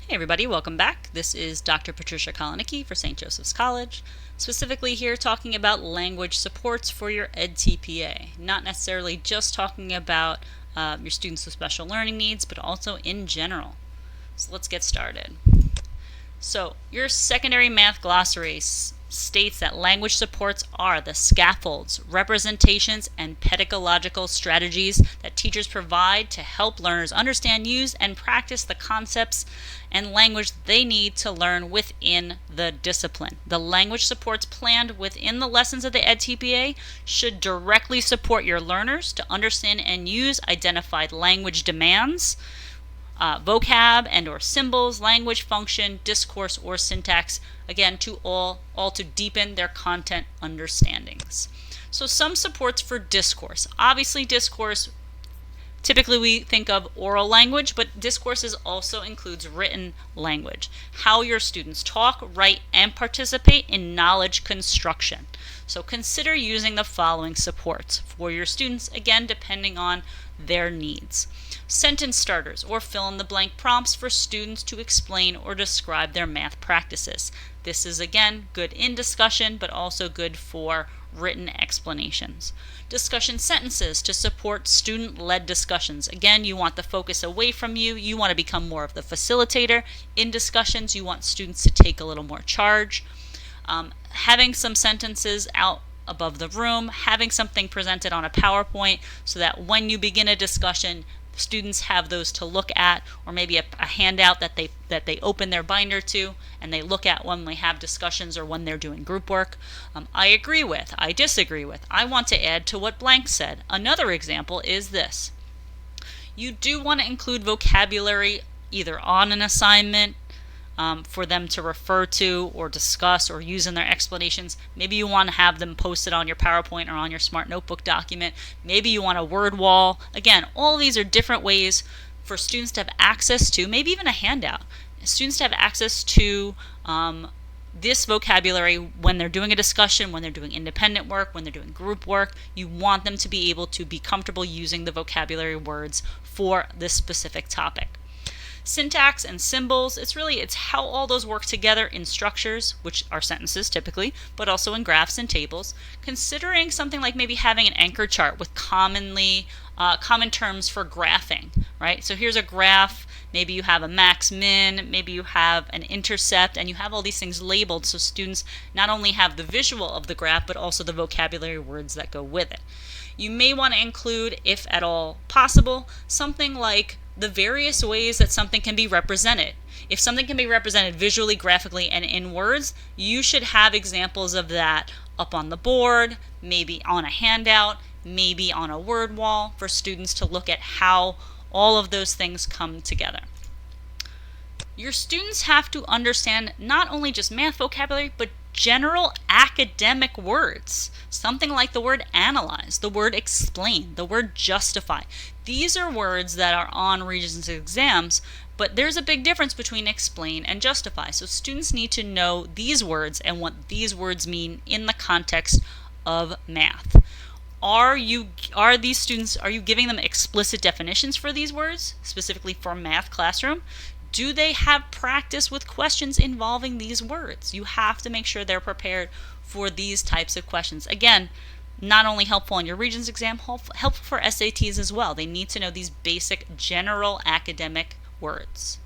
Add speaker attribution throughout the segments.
Speaker 1: Hey everybody, welcome back. This is Dr. Patricia Kolodnicki for St. Joseph's College, specifically here talking about language supports for your edTPA. Not necessarily just talking about your students with special learning needs, but also in general. So let's get started. So your secondary math glossary states that language supports are the scaffolds, representations, and pedagogical strategies that teachers provide to help learners understand, use, and practice the concepts and language they need to learn within the discipline. The language supports planned within the lessons of the edTPA should directly support your learners to understand and use identified language demands, vocab and or symbols, language function, discourse, or syntax, again, to all to deepen their content understandings. So some supports for discourse. Obviously, discourse, typically we think of oral language, but discourses also includes written language. How your students talk, write, and participate in knowledge construction. So consider using the following supports for your students, again, depending on their needs. Sentence starters or fill-in-the-blank prompts for students to explain or describe their math practices. This is, again, good in discussion, but also good for written explanations. Discussion sentences to support student-led discussions. Again, you want the focus away from you. You want to become more of the facilitator. In discussions, you want students to take a little more charge. Having some sentences out above the room, having something presented on a PowerPoint so that when you begin a discussion, students have those to look at, or maybe a handout that they open their binder to and they look at when they have discussions or when they're doing group work. I agree with, I disagree with, I want to add to what blank said. Another example is this. You do want to include vocabulary either on an assignment for them to refer to or discuss or use in their explanations. Maybe you want to have them posted on your PowerPoint or on your Smart Notebook document. Maybe you want a word wall. Again, all these are different ways for students to have access to, maybe even a handout. Students to have access to this vocabulary when they're doing a discussion, when they're doing independent work, when they're doing group work. You want them to be able to be comfortable using the vocabulary words for this specific topic. Syntax and symbols, it's how all those work together in structures, which are sentences typically, but also in graphs and tables. Considering something like maybe having an anchor chart with common terms for graphing, right? So here's a graph, maybe you have a max min, maybe you have an intercept, and you have all these things labeled so students not only have the visual of the graph, but also the vocabulary words that go with it. You may want to include, if at all possible, something like the various ways that something can be represented. If something can be represented visually, graphically, and in words, you should have examples of that up on the board, maybe on a handout, maybe on a word wall for students to look at how all of those things come together. Your students have to understand not only just math vocabulary, but general academic words. Something like the word analyze, the word explain, the word justify. These are words that are on Regents exams, but there's a big difference between explain and justify. So students need to know these words and what these words mean in the context of math. Are you giving them explicit definitions for these words, specifically for math classroom? Do they have practice with questions involving these words? You have to make sure they're prepared for these types of questions. Again, not only helpful on your Regents exam, helpful for SATs as well. They need to know these basic general academic words.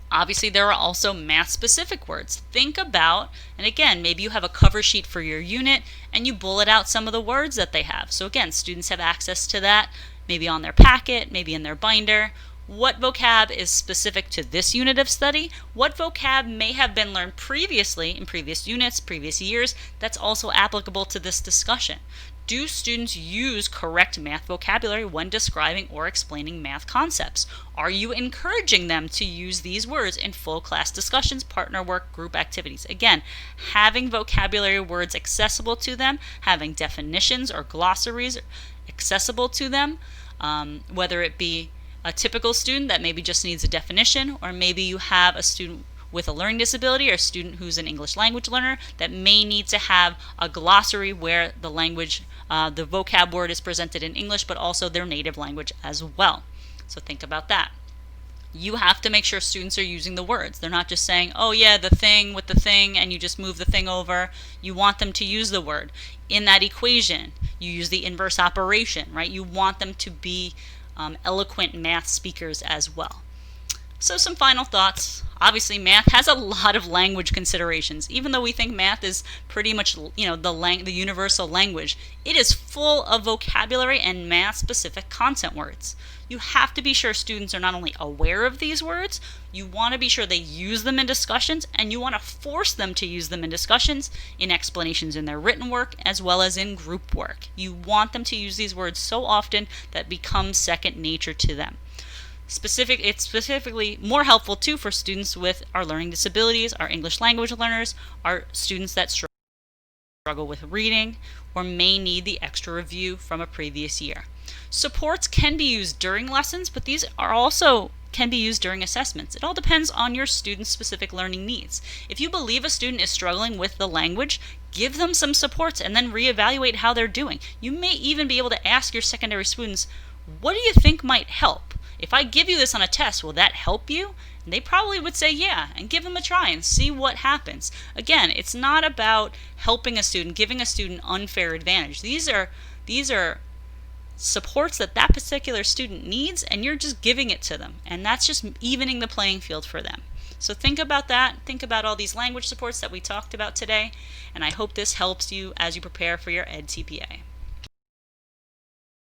Speaker 1: Obviously, there are also math-specific words. Think about, and again, maybe you have a cover sheet for your unit and you bullet out some of the words that they have. So again, students have access to that, maybe on their packet, maybe in their binder. What vocab is specific to this unit of study? What vocab may have been learned previously in previous units, previous years, that's also applicable to this discussion? Do students use correct math vocabulary when describing or explaining math concepts? Are you encouraging them to use these words in full class discussions, partner work, group activities? Again, having vocabulary words accessible to them, having definitions or glossaries accessible to them, whether it be a typical student that maybe just needs a definition, or maybe you have a student with a learning disability or a student who's an English language learner that may need to have a glossary where the language, the vocab word is presented in English, but also their native language as well. So think about that. You have to make sure students are using the words. They're not just saying, oh yeah, the thing with the thing, and you just move the thing over. You want them to use the word. In that equation, you use the inverse operation, right? You want them to be eloquent math speakers as well. So some final thoughts. Obviously, math has a lot of language considerations. Even though we think math is pretty much, the universal language, it is full of vocabulary and math-specific content words. You have to be sure students are not only aware of these words, you want to be sure they use them in discussions, and you want to force them to use them in discussions, in explanations in their written work, as well as in group work. You want them to use these words so often that it becomes second nature to them. It's specifically more helpful too for students with our learning disabilities, our English language learners, our students that struggle with reading, or may need the extra review from a previous year. Supports can be used during lessons, but these are also can be used during assessments. It all depends on your student's specific learning needs. If you believe a student is struggling with the language, give them some supports and then reevaluate how they're doing. You may even be able to ask your secondary students, what do you think might help? If I give you this on a test, will that help you? And they probably would say yeah, and give them a try and see what happens. Again, it's not about helping a student, giving a student unfair advantage. These are supports that particular student needs, and you're just giving it to them. And that's just evening the playing field for them. So think about that. Think about all these language supports that we talked about today, and I hope this helps you as you prepare for your edTPA.